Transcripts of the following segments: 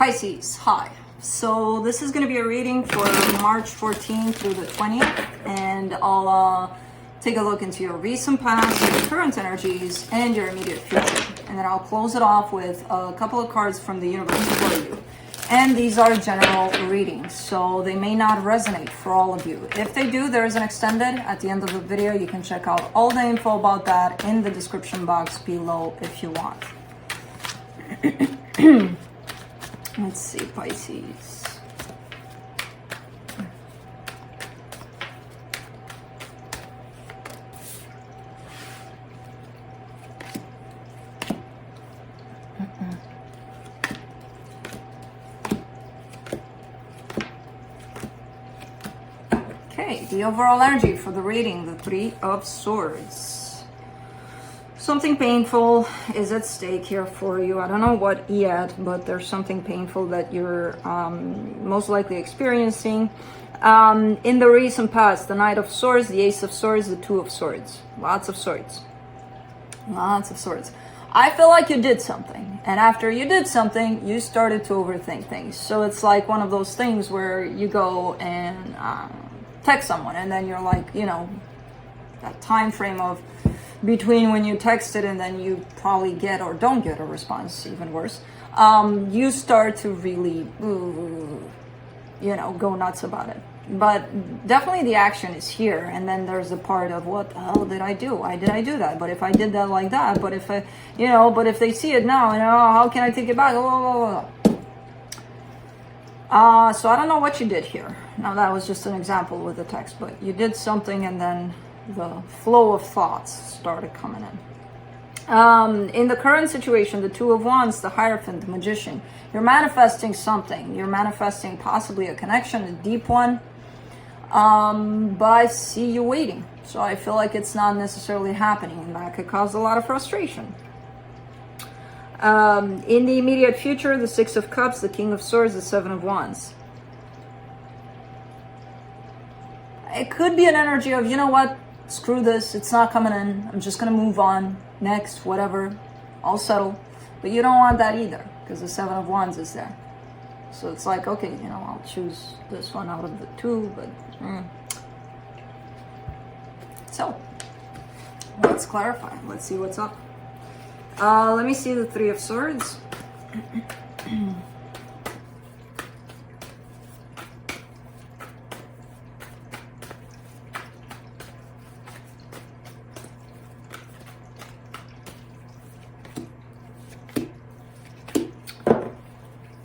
Pisces, hi. So this is going to be a reading for March 14th through the 20th, and I'll take a look into your recent past, your current energies, and your immediate future. And then I'll close it off with a couple of cards from the universe for you. And these are general readings, so they may not resonate for all of you. If they do, there is an extended at the end of the video. You can check out all the info about that in the description box below if you want. Let's see, Pisces. Okay, the overall energy for the reading, the Three of Swords. Something painful is at stake here for you. I don't know what yet, but there's something painful that you're most likely experiencing. In the recent past, the Knight of Swords, the Ace of Swords, the Two of Swords. Lots of swords. Lots of swords. I feel like you did something. And after you did something, you started to overthink things. So it's like one of those things where you go and text someone, and then you're like, you know, that time frame of between when you texted and then you probably get or don't get a response, even worse, you start to really, you know, go nuts about it. But definitely the action is here, and then there's the part of what the hell did I do? Why did I do that? But if I did that like that, but if I, you know, but if they see it now, you know, how can I take it back? So I don't know what you did here. Now that was just an example with the text, but you did something and then the flow of thoughts started coming in. In the current situation, the Two of Wands, the Hierophant, the Magician, you're manifesting something. You're manifesting possibly a connection, a deep one. But I see you waiting. So I feel like it's not necessarily happening, and that could cause a lot of frustration. In the immediate future, the Six of Cups, the King of Swords, the Seven of Wands. It could be an energy of, you know what, screw this, it's not coming in, I'm just going to move on, next, whatever, I'll settle. But you don't want that either, because the Seven of Wands is there. So it's like, okay, you know, I'll choose this one out of the two, but... So, let's clarify, let's see what's up. Let me see the Three of Swords.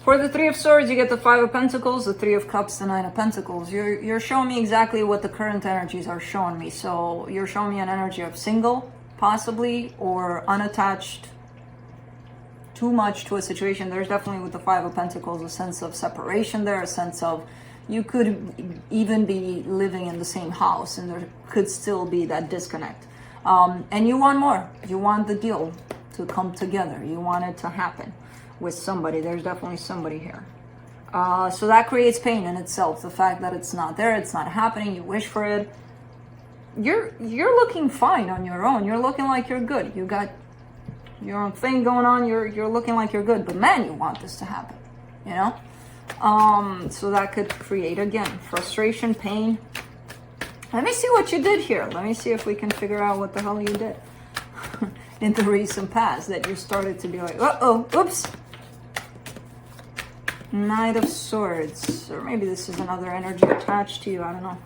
For the Three of Swords, you get the Five of Pentacles, the Three of Cups, the Nine of Pentacles. You're showing me exactly what the current energies are showing me. So you're showing me an energy of single, possibly, or unattached too much to a situation. There's definitely with the Five of Pentacles a sense of separation there, a sense of you could even be living in the same house and there could still be that disconnect. And you want more. You want the deal to come together. You want it to happen with somebody. There's definitely somebody here. So that creates pain in itself. The fact that it's not there, it's not happening, you wish for it. You're looking fine on your own. You're looking like you're good. You got your own thing going on. You're looking like you're good. But man, you want this to happen, you know? So that could create, again, frustration, pain. Let me see what you did here. Let me see if we can figure out what the hell you did in the recent past that you started to be like, uh-oh, oops. Knight of Swords. Or maybe this is another energy attached to you. I don't know.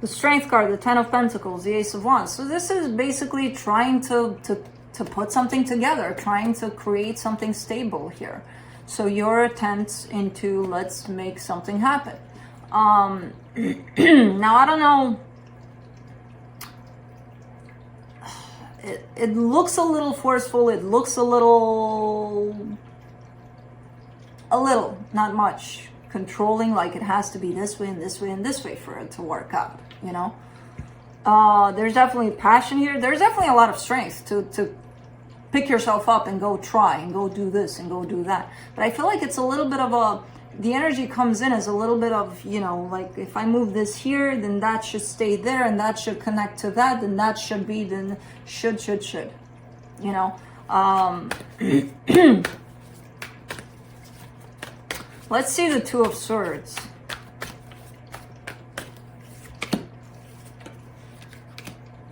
The Strength card, the Ten of Pentacles, the Ace of Wands. So this is basically trying to put something together, trying to create something stable here. So your attempts into let's make something happen. Now, I don't know. It looks a little forceful. It looks a little, not much, controlling, like it has to be this way and this way and this way for it to work out, you know? There's definitely passion here. There's definitely a lot of strength to pick yourself up and go try and go do this and go do that. But I feel like it's a little bit of the energy comes in as a little bit of, you know, like if I move this here, then that should stay there and that should connect to that, then that should be, then should, you know. Let's see the Two of Swords.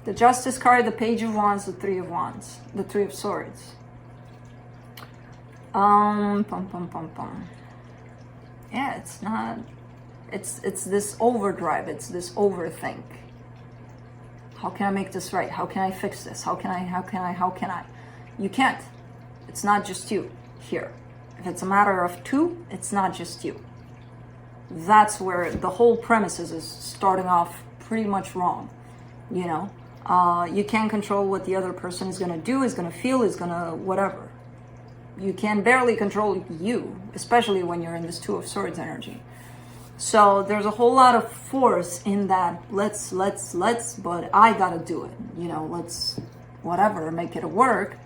The Justice card, the Page of Wands, the Three of Wands, the Three of Swords. Pum, pum, pum, pum. Yeah, it's not, it's this overdrive, it's this overthink. How can I make this right? How can I fix this? How can I? You can't. It's not just you here. If it's a matter of two, it's not just you. That's where the whole premises is starting off pretty much wrong. You know, you can't control what the other person is going to do, is going to feel, is going to whatever. You can barely control you, especially when you're in this Two of Swords energy. So there's a whole lot of force in that let's, but I gotta do it. You know, let's, whatever, make it work.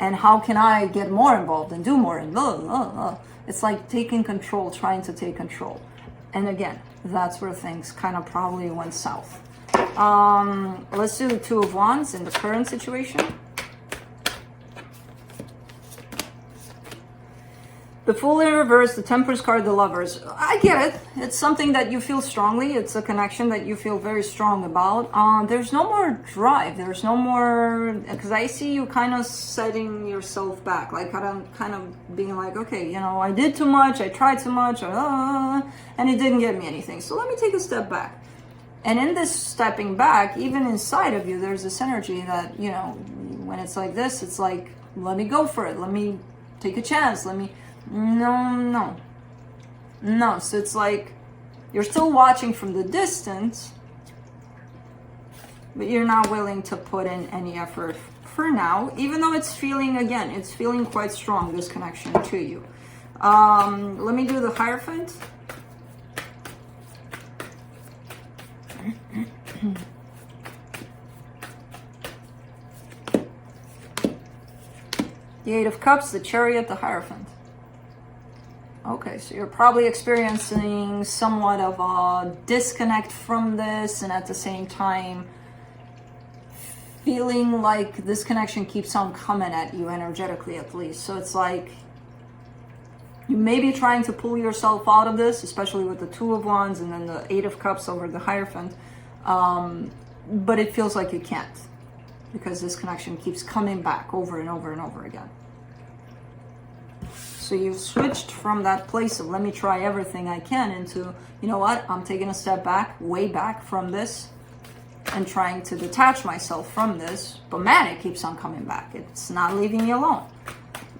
And how can I get more involved and do more? And blah, blah, blah. It's like taking control, trying to take control. And again, that's where things kind of probably went south. Let's do the Two of Wands in the current situation. The Fool in reverse, the Temperance card, the Lovers. I get it. It's something that you feel strongly. It's a connection that you feel very strong about. There's no more drive. There's no more... Because I see you kind of setting yourself back. Like, kind of being like, okay, you know, I did too much. I tried too much. And it didn't get me anything. So let me take a step back. And in this stepping back, even inside of you, there's this energy that, you know, when it's like this, it's like, let me go for it. Let me take a chance. Let me... No. So it's like you're still watching from the distance, but you're not willing to put in any effort for now, even though it's feeling, again, it's feeling quite strong, this connection to you. Let me do the Hierophant. The Eight of Cups, the Chariot, the Hierophant. Okay, so you're probably experiencing somewhat of a disconnect from this, and at the same time feeling like this connection keeps on coming at you energetically, at least. So it's like you may be trying to pull yourself out of this, especially with the Two of Wands and then the Eight of Cups over the Hierophant, but it feels like you can't, because this connection keeps coming back over and over and over again. So you've switched from that place of let me try everything I can into, you know what, I'm taking a step back, way back from this, and trying to detach myself from this. But man, it keeps on coming back. It's not leaving me alone.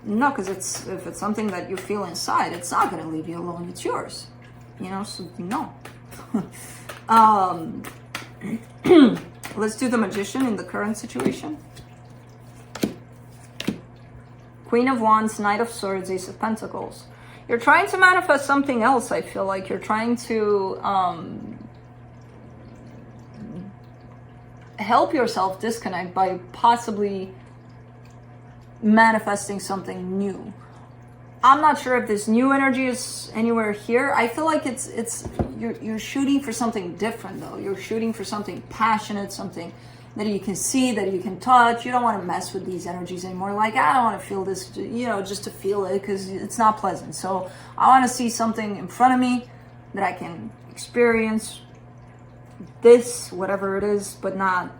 No, because if it's something that you feel inside, it's not going to leave you alone. It's yours. You know, so no. Let's do the Magician in the current situation. Queen of Wands, Knight of Swords, Ace of Pentacles. You're trying to manifest something else, I feel like. You're trying to help yourself disconnect by possibly manifesting something new. I'm not sure if this new energy is anywhere here. I feel like you're shooting for something different, though. You're shooting for something passionate, something that you can see, that you can touch. You don't want to mess with these energies anymore. Like, I don't want to feel this, you know, just to feel it, because it's not pleasant. So I want to see something in front of me that I can experience this, whatever it is, but not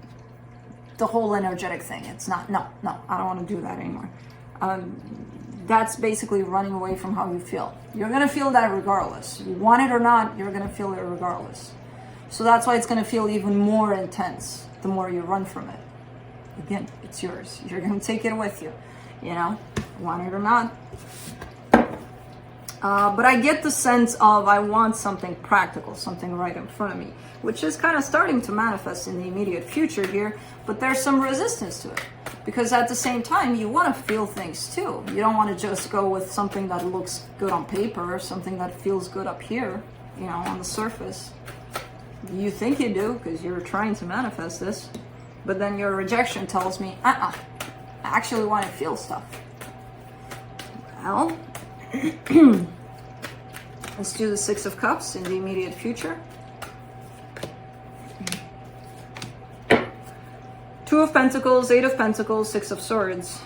the whole energetic thing. It's not, no, I don't want to do that anymore. That's basically running away from how you feel. You're going to feel that regardless. You want it or not, you're going to feel it regardless. So that's why it's going to feel even more intense the more you run from it. Again, it's yours. You're going to take it with you, you know, want it or not. But I get the sense of I want something practical, something right in front of me, which is kind of starting to manifest in the immediate future here, but there's some resistance to it. Because at the same time, you want to feel things too. You don't want to just go with something that looks good on paper or something that feels good up here, you know, on the surface. You think you do because you're trying to manifest this, but then your rejection tells me, I actually want to feel stuff. Well, let's do the Six of Cups in the immediate future. Two of Pentacles, Eight of Pentacles, Six of Swords.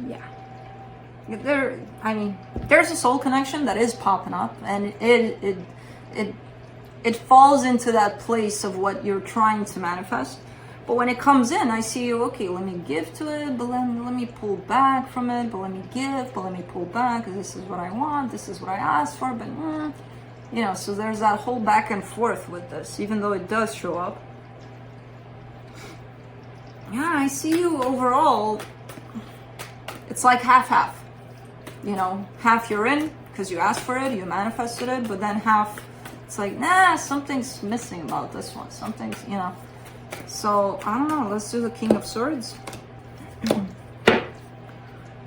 Yeah. I mean, there's a soul connection that is popping up, and it falls into that place of what you're trying to manifest. But when it comes in, I see you, okay, let me give to it, but let me pull back from it, but let me give, but let me pull back, because this is what I want, this is what I asked for, but, you know, so there's that whole back and forth with this, even though it does show up. Yeah, I see you overall, it's like half-half. You know, half you're in, because you asked for it, you manifested it, but then half, it's like, nah, something's missing about this one, something's, you know. So, I don't know, let's do the King of Swords.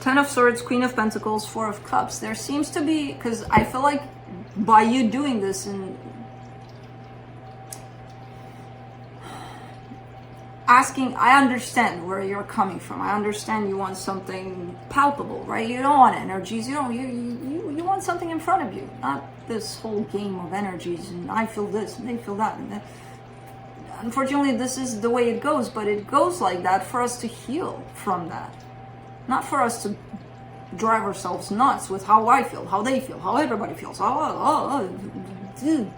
10 of Swords, Queen of Pentacles, 4 of Cups. There seems to be, because I feel like by you doing this and asking, I understand where you're coming from. I understand you want something palpable, right? You don't want energies. You want something in front of you, not this whole game of energies. And I feel this, and they feel that, and that. Unfortunately, this is the way it goes, but it goes like that for us to heal from that. Not for us to drive ourselves nuts with how I feel, how they feel, how everybody feels. Dude,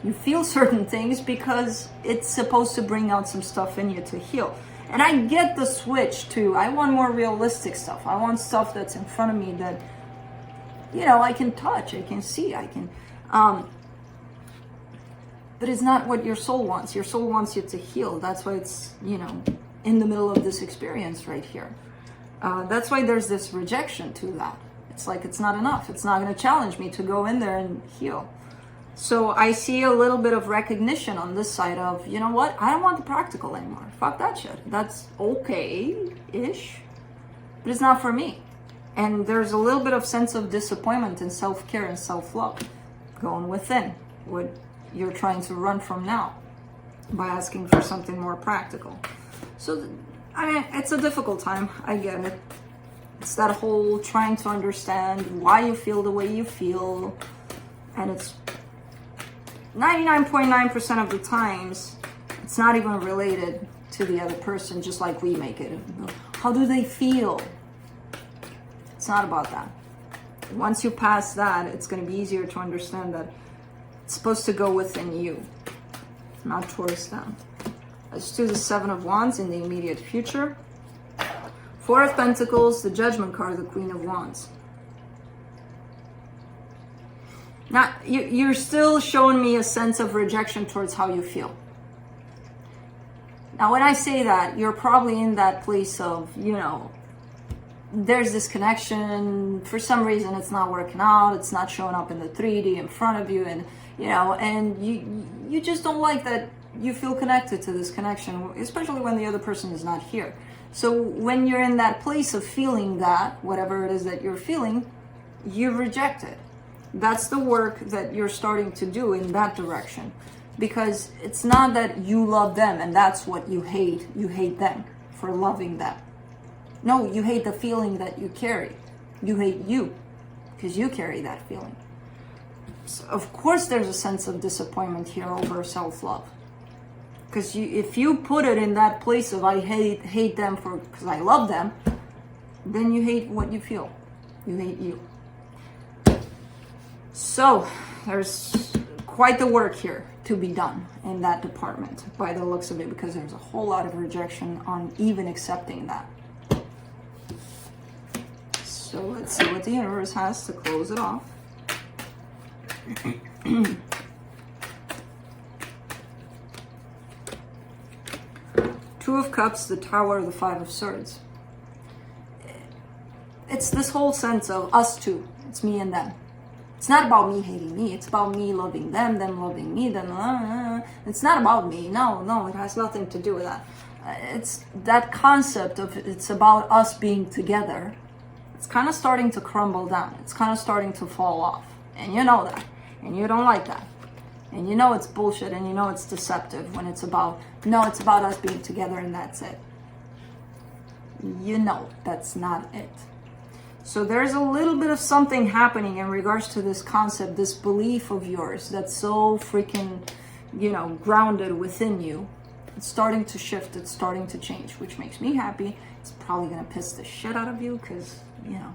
you feel certain things because it's supposed to bring out some stuff in you to heal. And I get the switch to, I want more realistic stuff. I want stuff that's in front of me that, you know, I can touch, I can see, I can... But it's not what your soul wants. Your soul wants you to heal. That's why it's, you know, in the middle of this experience right here. That's why there's this rejection to that. It's like, it's not enough. It's not going to challenge me to go in there and heal. So I see a little bit of recognition on this side of, you know what? I don't want the practical anymore. Fuck that shit. That's okay-ish, but it's not for me. And there's a little bit of sense of disappointment and self-care and self-love going within what you're trying to run from now by asking for something more practical. So, I mean, it's a difficult time. I get it. It's that whole trying to understand why you feel the way you feel. And it's 99.9% of the times, it's not even related to the other person, just like we make it. How do they feel? It's not about that. Once you pass that, it's going to be easier to understand that it's supposed to go within you, not towards them. Let's do the 7 of Wands in the immediate future. 4 of Pentacles, the Judgment card, the Queen of Wands. Now, you're still showing me a sense of rejection towards how you feel. Now, when I say that, you're probably in that place of, you know, there's this connection. For some reason, it's not working out. It's not showing up in the 3D in front of you. And, you know, and you just don't like that you feel connected to this connection, especially when the other person is not here. So when you're in that place of feeling that, whatever it is that you're feeling, you reject it. That's the work that you're starting to do in that direction. Because it's not that you love them and that's what you hate. You hate them for loving them. No, you hate the feeling that you carry. You hate you because you carry that feeling. So of course there's a sense of disappointment here over self-love. Because if you put it in that place of I hate them because I love them, then you hate what you feel. You hate you. So there's quite the work here to be done in that department by the looks of it, because there's a whole lot of rejection on even accepting that. So let's see what the universe has to close it off. Two of Cups, the Tower, the Five of Swords. It's this whole sense of us two. It's me and them. It's not about me hating me. It's about me loving them loving me, them. It's not about me. No, it has nothing to do with that. It's that concept of it's about us being together. It's kind of starting to crumble down. It's kind of starting to fall off. And you know that. And you don't like that. And you know it's bullshit and you know it's deceptive when it's about, no, it's about us being together and that's it. You know that's not it. So there's a little bit of something happening in regards to this concept, this belief of yours that's so freaking, you know, grounded within you. It's starting to shift. It's starting to change, which makes me happy. It's probably going to piss the shit out of you because, you know,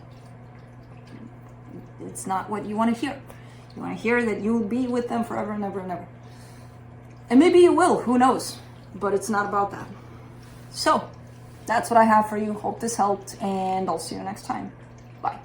it's not what you want to hear. You want to hear that you'll be with them forever and ever and ever. And maybe you will, who knows? But it's not about that. So, that's what I have for you. Hope this helped, and I'll see you next time. Bye.